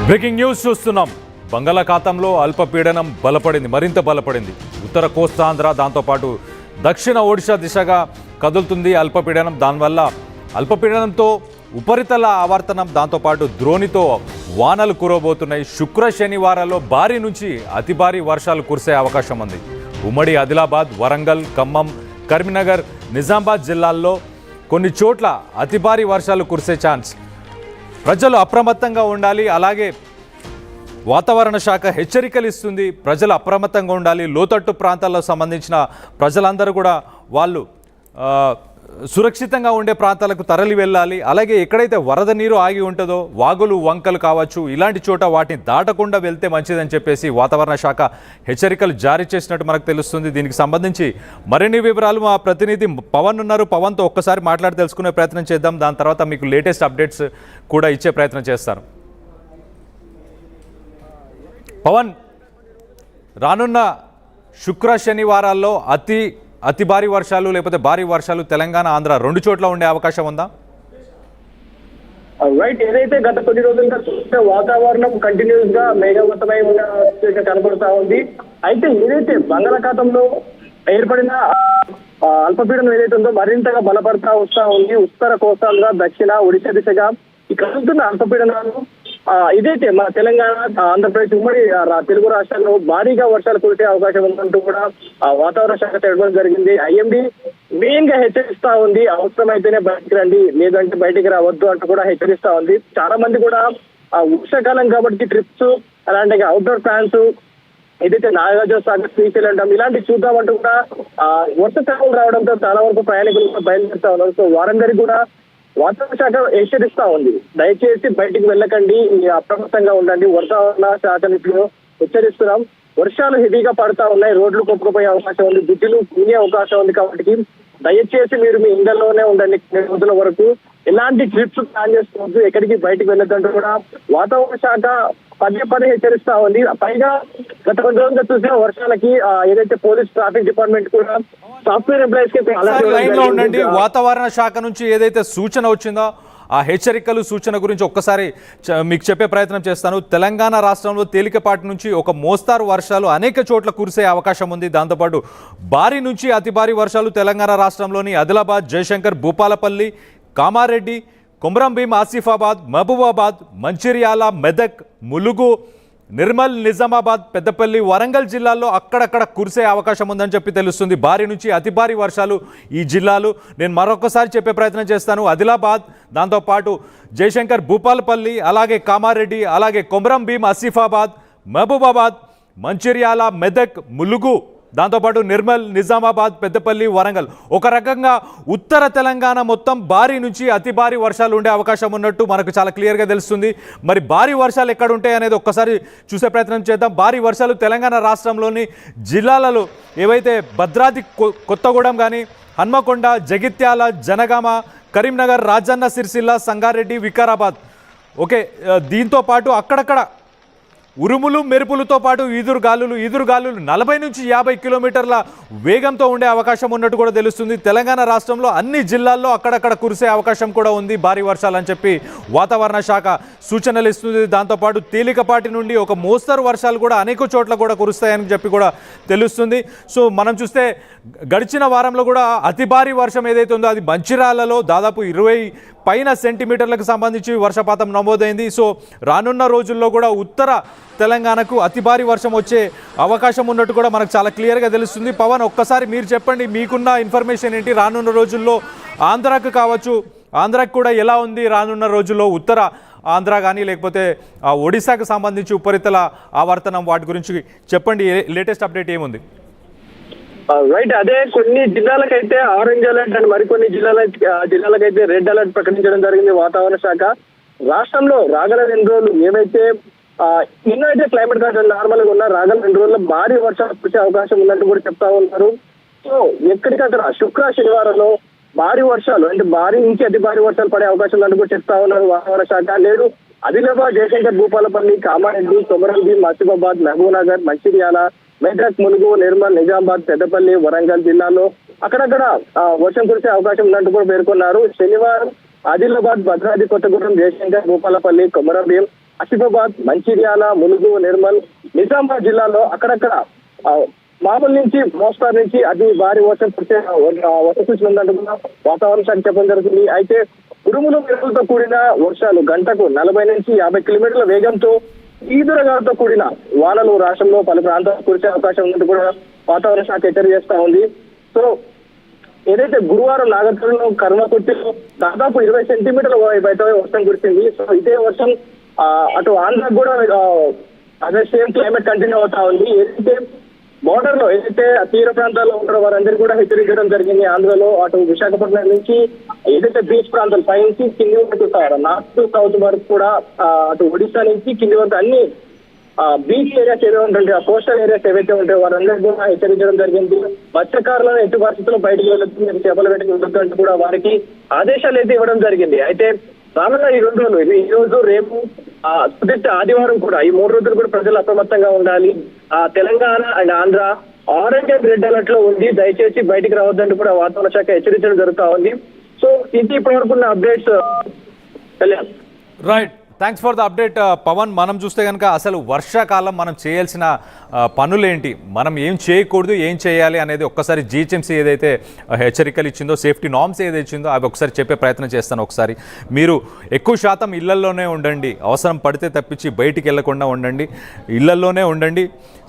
Breaking news చూస్తున్నాం. బంగాళాఖాతంలో అల్పపీడనం మరింత బలపడింది. ఉత్తర కోస్తాంధ్ర దాంతోపాటు దక్షిణ ఒడిశా దిశగా కదులుతుంది అల్పపీడనం. దానివల్ల అల్పపీడనంతో ఉపరితల ఆవర్తనం దాంతోపాటు ద్రోణితో వానలు కురవబోతున్నాయి. శుక్ర శనివారాల్లో భారీ నుంచి అతి భారీ వర్షాలు కురిసే అవకాశం ఉంది. ఉమ్మడి ఆదిలాబాద్, వరంగల్, ఖమ్మం, కరీంనగర్, నిజామాబాద్ జిల్లాల్లో కొన్ని చోట్ల అతి భారీ వర్షాలు కురిసే ఛాన్స్. ప్రజలు అప్రమత్తంగా ఉండాలి. అలాగే వాతావరణ శాఖ హెచ్చరికలు ఇస్తుంది. ప్రజలు అప్రమత్తంగా ఉండాలి. లోతట్టు ప్రాంతాల్లో సంబంధించిన ప్రజలందరూ కూడా వాళ్ళు సురక్షితంగా ఉండే ప్రాంతాలకు తరలి వెళ్ళాలి. అలాగే ఎక్కడైతే వరద నీరు ఆగి ఉంటుందో వాగులు, వంకలు కావచ్చు, ఇలాంటి చోట వాటిని దాటకుండా వెళ్తే మంచిదని చెప్పేసి వాతావరణ శాఖ హెచ్చరికలు జారీ చేసినట్టు మనకు తెలుస్తుంది. దీనికి సంబంధించి మరిన్ని వివరాలు మా ప్రతినిధి పవన్ ఉన్నారు. పవన్తో ఒక్కసారి మాట్లాడి తెలుసుకునే ప్రయత్నం చేద్దాం. దాని తర్వాత మీకు లేటెస్ట్ అప్డేట్స్ కూడా ఇచ్చే ప్రయత్నం చేస్తాను. పవన్, రానున్న శుక్ర శనివారాల్లో అతి భారీ వర్షాలు లేకపోతే భారీ వర్షాలు తెలంగాణ, ఆంధ్ర రెండు చోట్ల ఉండే అవకాశం ఉందా? రైట్, ఏదైతే గత కొన్ని రోజులుగా చూస్తే వాతావరణం కంటిన్యూస్ గా మేఘావృతమై కనబడుతా ఉంది. అయితే ఏదైతే బంగాళాఖాతంలో ఏర్పడిన అల్పపీడనం ఏదైతే ఉందో మరింతగా బలపడతా వస్తా ఉంది. ఉత్తర కోస్తాంధ్ర, దక్షిణ ఒడిశా దిశగా ఈ కలుగుతున్న అల్పపీడనాలు ఇదైతే మన తెలంగాణ, ఆంధ్రప్రదేశ్ ఉమ్మడి తెలుగు రాష్ట్రాల్లో భారీగా వర్షాలు కురిసే అవకాశం ఉందంటూ కూడా వాతావరణ శాఖ తెలపడం జరిగింది. ఐఎండీ మెయిన్ గా హెచ్చరిస్తా ఉంది. అవసరమైతేనే బయటికి రండి, లేదంటే బయటికి రావద్దు అంటూ కూడా హెచ్చరిస్తా ఉంది. చాలా మంది కూడా వర్షాకాలం కాబట్టి ట్రిప్స్, అలాంటి అవుట్డోర్ ప్లాన్స్, ఏదైతే నాగార్జున సాగర్, శ్రీశైలం ఇలాంటి చూద్దామంటూ కూడా వర్షాకాలం రావడంతో చాలా వరకు ప్రయాణికులు బయలుదేరుతా ఉన్నారు. సో వారందరికీ కూడా వాతావరణ శాఖ హెచ్చరిస్తా ఉంది. దయచేసి బయటికి వెళ్ళకండి, అప్రమత్తంగా ఉండండి. వాతావరణ శాఖ హెచ్చరిస్తున్నాం. వర్షాలు హెవీగా పడతా ఉన్నాయి, రోడ్లు కొట్టుకుపోయే అవకాశం ఉంది, బ్రిడ్జిలు కూనే అవకాశం ఉంది. కాబట్టి దయచేసి మీరు మీ ఇండ్లలోనే ఉండండి. 2 రోజుల వరకు ఎలాంటి ట్రిప్స్ ప్లాన్ చేసుకోవద్దు, ఎక్కడికి బయటికి వెళ్ళొద్దంటూ కూడా వాతావరణ శాఖ పదే హెచ్చరిస్తా ఉంది. పైగా గత కొన్ని రోజులుగా చూసిన వర్షాలకి ఏదైతే పోలీస్, ట్రాఫిక్ డిపార్ట్మెంట్ కూడా సాఫ్ట్వేర్ ఎంప్లాయీస్ కి లైన్ లో ఉండండి. వాతావరణ శాఖ నుంచి ఏదైతే సూచన వచ్చిందో ఆ హెచ్చరికలు, సూచన గురించి ఒక్కసారి మీకు చెప్పే ప్రయత్నం చేస్తాను. తెలంగాణ రాష్ట్రంలో తేలికపాటి నుంచి ఒక మోస్తారు వర్షాలు అనేక చోట్ల కురిసే అవకాశం ఉంది. దాంతోపాటు భారీ నుంచి అతి భారీ వర్షాలు తెలంగాణ రాష్ట్రంలోని ఆదిలాబాద్, జయశంకర్, భూపాలపల్లి, కామారెడ్డి, కొమరంభీం, ఆసిఫాబాద్, మహబూబాబాద్, మంచిర్యాల, మెదక్, ములుగు, నిర్మల్, నిజామాబాద్, పెద్దపల్లి, వరంగల్ జిల్లాల్లో అక్కడక్కడ కురిసే అవకాశం ఉందని చెప్పి తెలుస్తుంది. భారీ నుంచి అతి భారీ వర్షాలు ఈ జిల్లాలు. నేను మరొకసారి చెప్పే ప్రయత్నం చేస్తాను. ఆదిలాబాద్, దాంతోపాటు జయశంకర్, భూపాలపల్లి, అలాగే కామారెడ్డి, అలాగే కొమరంభీం, ఆసిఫాబాద్, మహబూబాబాద్, మంచిర్యాల, మెదక్, ములుగు, దాంతోపాటు నిర్మల్, నిజామాబాద్, పెద్దపల్లి, వరంగల్. ఒక రకంగా ఉత్తర తెలంగాణ మొత్తం భారీ నుంచి అతి భారీ వర్షాలు ఉండే అవకాశం ఉన్నట్టు మనకు చాలా క్లియర్గా తెలుస్తుంది. మరి భారీ వర్షాలు ఎక్కడ ఉంటాయి అనేది ఒక్కసారి చూసే ప్రయత్నం చేద్దాం. భారీ వర్షాలు తెలంగాణ రాష్ట్రంలోని జిల్లాలలో ఏవైతే భద్రాద్రి కొత్తగూడెం కానీ, హన్మకొండ, జగిత్యాల, జనగామ, కరీంనగర్, రాజన్న సిరిసిల్ల, సంగారెడ్డి, వికారాబాద్, ఓకే, దీంతో పాటు అక్కడక్కడ ఉరుములు, మెరుపులతో పాటు ఈదురుగాలులు 40 నుంచి 50 కిలోమీటర్ల వేగంతో ఉండే అవకాశం ఉన్నట్టు కూడా తెలుస్తుంది. తెలంగాణ రాష్ట్రంలో అన్ని జిల్లాల్లో అక్కడక్కడ కురిసే అవకాశం కూడా ఉంది భారీ వర్షాలు అని చెప్పి వాతావరణ శాఖ సూచనలు ఇస్తుంది. దాంతోపాటు తేలికపాటి నుండి ఒక మోస్తరు వర్షాలు కూడా అనేక చోట్ల కూడా కురుస్తాయని చెప్పి కూడా తెలుస్తుంది. సో మనం చూస్తే గడిచిన వారంలో కూడా అతి భారీ వర్షం ఏదైతే ఉందో అది మంచిర్యాలలో దాదాపు 20 పైన సెంటీమీటర్లకు సంబంధించి వర్షపాతం నమోదైంది. సో రానున్న రోజుల్లో కూడా ఉత్తర తెలంగాణకు అతి భారీ వర్షం వచ్చే అవకాశం ఉన్నట్టు కూడా మనకు చాలా క్లియర్గా తెలుస్తుంది. పవన్, ఒక్కసారి మీరు చెప్పండి, మీకున్న ఇన్ఫర్మేషన్ ఏంటి? రానున్న రోజుల్లో ఆంధ్రాకు కావచ్చు, ఆంధ్రాకు కూడా ఎలా ఉంది రానున్న రోజుల్లో? ఉత్తర ఆంధ్ర కానీ లేకపోతే ఒడిశాకు సంబంధించి ఉపరితల ఆవర్తనం, వాటి గురించి చెప్పండి. లేటెస్ట్ అప్డేట్ ఏముంది? రైట్, అదే కొన్ని జిల్లాలకైతే ఆరెంజ్ అలర్ట్ అండ్ మరికొన్ని జిల్లాలకైతే రెడ్ అలర్ట్ ప్రకటించడం జరిగింది వాతావరణ శాఖ. రాష్ట్రంలో రాగల 2 రోజులు ఏవైతే నిన్నైతే క్లైమేట్ కండిషన్ నార్మల్ గా ఉన్న రాగల 2 రోజుల్లో భారీ వర్షాలు కురిసే అవకాశం ఉందంటూ కూడా చెప్తా ఉన్నారు. సో ఎక్కడికక్కడ శుక్ర శనివారంలో భారీ వర్షాలు, అంటే భారీ నుంచి అతి భారీ వర్షాలు పడే అవకాశం ఉందంటూ కూడా చెప్తా ఉన్నారు వాతావరణ శాఖ. నేడు ఆదిలాబాద్, జయశంకర్, భూపాలపల్లి, కామారెడ్డి, కొమరంభీం, ఆసిఫాబాద్, మహబూబ్నగర్, మంచిర్యాల, మెదక్, ములుగు, నిర్మల్, నిజామాబాద్, పెద్దపల్లి, వరంగల్ జిల్లాలో అక్కడక్కడ వర్షం కురిసే అవకాశం ఉందంటూ కూడా పేర్కొన్నారు. శనివారం ఆదిలాబాద్, భద్రాద్రి కొత్తగూడెం, జయశంకర్, భూపాలపల్లి, కొమరంభీం, ఆసిఫాబాద్, మంచిర్యాల, ములుగు, నిర్మల్, నిజామాబాద్ జిల్లాలో అక్కడక్కడ మామూలు నుంచి మోస్తారు నుంచి అతి భారీ వర్షం కురిసే వర్ష సూచన ఉందంటూ కూడా వాతావరణ శాఖ చెప్పడం జరుగుతుంది. అయితే ఉరుములు మెరుపులతో కూడిన వర్షాలు గంటకు 40 నుంచి 50 కిలోమీటర్ల వేగంతో ఈదురుగాలతో కూడిన వానలు రాష్ట్రంలో పలు ప్రాంతాలు కురిసే అవకాశం ఉందంటూ కూడా వాతావరణ శాఖ హెచ్చరిక చేస్తా ఉంది. సో ఏదైతే గురువారం నాగర్కర్లో కర్మకుర్తిలో దాదాపు 20 సెంటీమీటర్ల బయట వర్షం కురిసింది. సో ఇదే వర్షం అటు ఆంధ్రకు కూడా అదే సేమ్ క్లైమేట్ కంటిన్యూ అవుతా ఉంది. ఏదైతే బోర్డర్ లో ఏదైతే తీర ప్రాంతాల్లో ఉంటారో వారందరికీ కూడా హెచ్చరించడం జరిగింది. ఆంధ్రలో అటు విశాఖపట్నం నుంచి ఏదైతే బీచ్ ప్రాంతాలు పైనుంచి కింది వరకు నార్త్ టు సౌత్ వరకు కూడా అటు ఒడిశా నుంచి కింది వరకు అన్ని బీచ్ ఏరియాస్ ఏదో ఉంటుంది, ఆ కోస్టల్ ఏరియాస్ ఏవైతే ఉంటాయో వారందరికీ కూడా హెచ్చరించడం జరిగింది. మత్స్యకారులను ఎట్టి పరిస్థితుల్లో బయటకు వెళ్ళొద్దు, మీరు చేపల వేటకు వెళ్ళొద్దు అంటూ కూడా వారికి ఆదేశాలు అయితే ఇవ్వడం జరిగింది. అయితే రానున్న ఈ 2 రోజులు ఈ రోజు రేపు ఆదివారం కూడా ఈ 3 రోజులు కూడా ప్రజలు అప్రమత్తంగా ఉండాలి. Telangana and Andhra orange and red alert లో ఉంది, దయచేసి బయటికి రావద్దంటూ కూడా వాతావరణ శాఖ హెచ్చరించడం జరుగుతా ఉంది. సో ఇది ఇప్పటి వరకు ఉన్న updates. Kalyan, right, thanks for the update Pavan. మనం చూస్తే కనుక అసలు వర్షాకాలం మనం చేయాల్సిన పనులేంటి, మనం ఏం చేయకూడదు, ఏం చేయాలి అనేది ఒక్కసారి జిహెచ్ఎంసీ ఏదైతే హెచ్చరికలు ఇచ్చిందో, సేఫ్టీ నార్మ్స్ ఏదైతే ఇచ్చిందో అవి ఒకసారి చెప్పే ప్రయత్నం చేస్తాను. ఒకసారి మీరు ఎక్కువ శాతం ఇళ్లలోనే ఉండండి, అవసరం పడితే తప్పించి బయటికి వెళ్లకుండా ఉండండి, ఇళ్లలోనే ఉండండి,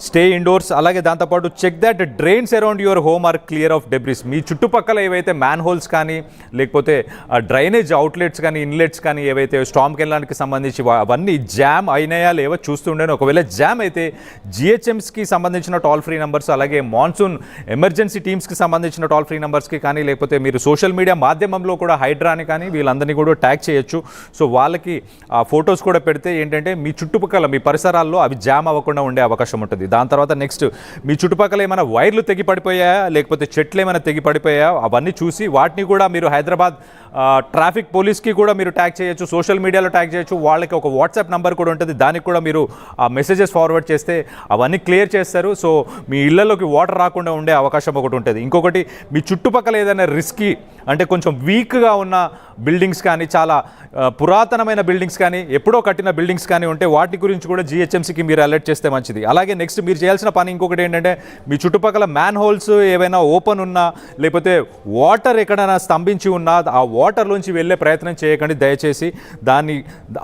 స్టే ఇండోర్స్. అలాగే దాంతోపాటు check that drains around your home are clear of debris. మీ చుట్టుపక్కల ఏవైతే మ్యాన్ హోల్స్ కానీ లేకపోతే డ్రైనేజ్ అవుట్లెట్స్ కానీ ఇన్లెట్స్ కానీ ఏవైతే స్టామ్కి వెళ్ళడానికి సంబంధించి అవన్నీ జామ్ అయినాయా లేవో చూస్తుండేను. ఒకవేళ జామ్ అయితే జిహెచ్ఎంస్కి సంబంధించిన టోల్ ఫ్రీ నెంబర్స్, అలాగే మాన్సూన్ ఎమర్జెన్సీ టీమ్స్కి సంబంధించిన టోల్ ఫ్రీ నెంబర్స్కి కానీ లేకపోతే మీరు సోషల్ మీడియా మాధ్యమంలో కూడా హైడ్రాని కానీ వీళ్ళందరినీ కూడా ట్యాగ్ చేయొచ్చు. సో వాళ్ళకి ఆ ఫొటోస్ కూడా పెడితే ఏంటంటే మీ చుట్టుపక్కల మీ పరిసరాల్లో అవి జామ్ అవ్వకుండా ఉండే అవకాశం ఉంటుంది. దాని తర్వాత నెక్స్ట్ మీ చుట్టుపక్కల ఏమైనా వైర్లు తెగి పడిపోయాయా లేకపోతే చెట్లు ఏమైనా తెగి పడిపోయాయా అవన్నీ చూసి వాటిని కూడా మీరు హైదరాబాద్ ట్రాఫిక్ పోలీస్కి కూడా మీరు ట్యాగ్ చేయొచ్చు, సోషల్ మీడియాలో ట్యాగ్ చేయొచ్చు. వాళ్ళకి ఒక వాట్సాప్ నెంబర్ కూడా ఉంటుంది, దానికి కూడా మీరు ఆ మెసేజెస్ ఫార్వర్డ్ చేస్తే అవన్నీ క్లియర్ చేస్తారు. సో మీ ఇళ్లలోకి వాటర్ రాకుండా ఉండే అవకాశం ఒకటి ఉంటుంది. ఇంకొకటి, మీ చుట్టుపక్కల ఏదైనా రిస్కీ అంటే కొంచెం వీక్గా ఉన్న బిల్డింగ్స్ కానీ, చాలా పురాతనమైన బిల్డింగ్స్ కానీ, ఎప్పుడో కట్టిన బిల్డింగ్స్ కానీ ఉంటే వాటి గురించి కూడా జిహెచ్ఎంసీకి మీరు అలర్ట్ చేస్తే మంచిది. అలాగే నెక్స్ట్ మీరు చేయాల్సిన పని ఇంకొకటి ఏంటంటే, మీ చుట్టుపక్కల మ్యాన్ హోల్స్ ఏవైనా ఓపెన్ ఉన్నా లేకపోతే వాటర్ ఎక్కడైనా స్తంభించి ఉన్నా ఆ వాటర్లోంచి వెళ్ళే ప్రయత్నం చేయకండి దయచేసి.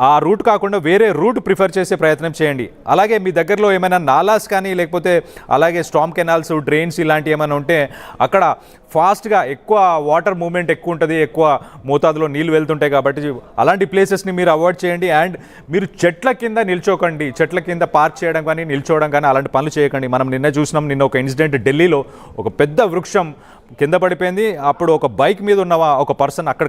ఆ రూట్ కాకుండా వేరే రూట్ ప్రిఫర్ చేసే ప్రయత్నం చేయండి. అలాగే మీ దగ్గరలో ఏమైనా నాలాస్ కానీ లేకపోతే అలాగే స్టామ్ కెనాల్స్, డ్రైన్స్ ఇలాంటివి ఏమైనా ఉంటే అక్కడ ఫాస్ట్గా ఎక్కువ వాటర్ మూవ్మెంట్ ఎక్కువ ఉంటుంది, ఎక్కువ మోతాదులో నీళ్ళు వెళ్తుంటాయి కాబట్టి అలాంటి ప్లేసెస్ని మీరు అవాయిడ్ చేయండి. అండ్ మీరు చెట్ల కింద నిల్చోకండి, చెట్ల కింద పార్క్ చేయడం కానీ నిల్చోవడం కానీ అలాంటి పనులు చేయకండి. మనం నిన్న ఒక ఇన్సిడెంట్, ఢిల్లీలో ఒక పెద్ద వృక్షం కింద పడిపోయింది. అప్పుడు ఒక బైక్ మీద ఉన్న ఒక పర్సన్ అక్కడ